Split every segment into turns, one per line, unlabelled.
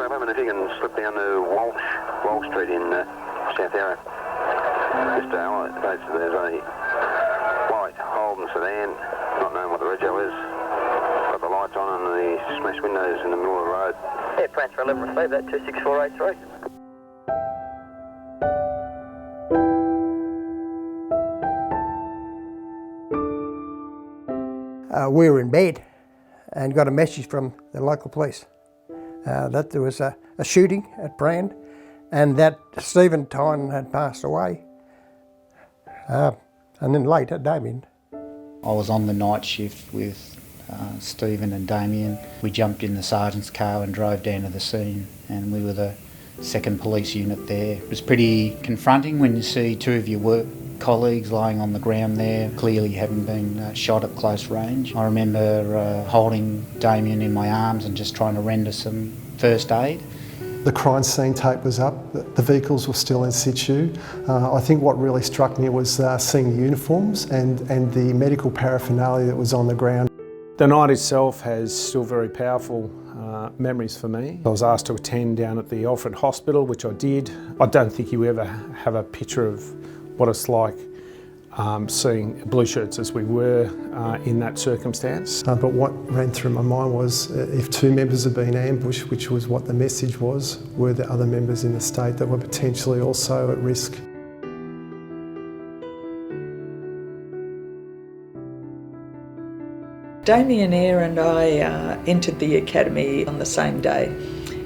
X-ray 11, if you can slip down to Walsh Street in South Yarra. Just there's a white Holden sedan, not knowing what the rego is. Got the lights on and the smashed windows in the middle of the road.
Yeah, transfer 11 received that, 26483.
We were in bed and got a message from the local police that there was a shooting at Brand and that Stephen Tynan had passed away. And then later, Damian.
I was on the night shift with Tynan and Damian. We jumped in the sergeant's car and drove down to the scene, and we were the second police unit there. It was pretty confronting when you see two of your work colleagues lying on the ground there, clearly having been shot at close range. I remember holding Damian in my arms and just trying to render some first aid.
The crime scene tape was up, the vehicles were still in situ. I think what really struck me was seeing the uniforms and the medical paraphernalia that was on the ground.
The night itself has still very powerful memories for me. I was asked to attend down at the Alfred Hospital, which I did. I don't think you ever have a picture of what it's like seeing blue shirts as we were in that circumstance.
But what ran through my mind was if two members had been ambushed, which was what the message was, were there other members in the state that were potentially also at risk?
Damian Eyre and I entered the academy on the same day,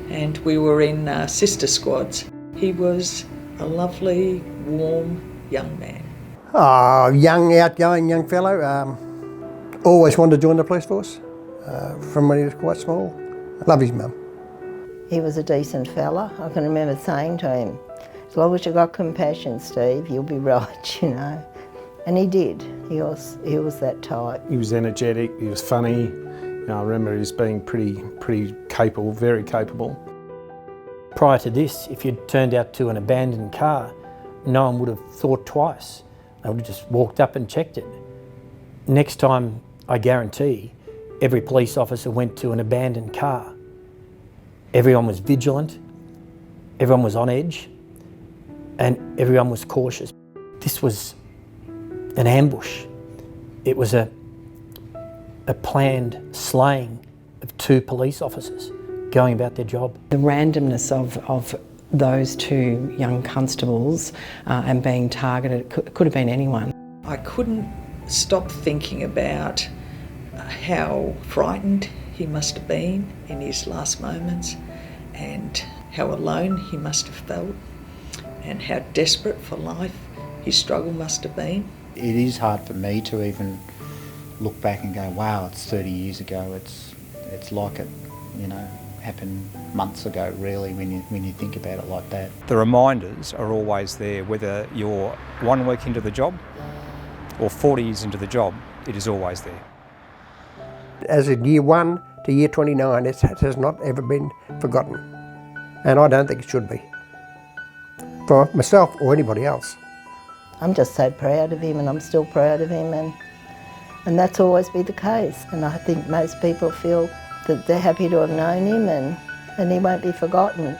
and we were in sister squads. He was a lovely, warm young man.
Oh, young, outgoing young fellow. Always wanted to join the police force from when he was quite small. Love his mum.
He was a decent fella. I can remember saying to him, as long as you've got compassion, Steve, you'll be right, you know. And he did. He was that type.
He was energetic, he was funny. You know, I remember he was being pretty capable, very capable.
Prior to this, if you'd turned out to an abandoned car, no one would have thought twice. They would have just walked up and checked it. Next time, I guarantee, every police officer went to an abandoned car. Everyone was vigilant, everyone was on edge, and everyone was cautious. This was an ambush. It was a planned slaying of two police officers going about their job.
The randomness of those two young constables and being targeted, could have been anyone.
I couldn't stop thinking about how frightened he must have been in his last moments and how alone he must have felt and how desperate for life his struggle must have been.
It is hard for me to even look back and go, wow, it's 30 years ago. It's like it, you know, happened months ago, really, when you think about it like that.
The reminders are always there, whether you're 1 week into the job or 40 years into the job, it is always there.
As in year 1 to year 29, it has not ever been forgotten. And I don't think it should be. For myself or anybody else.
I'm just so proud of him, and I'm still proud of him, and that's always be the case. And I think most people feel that they're happy to have known him and he won't be forgotten.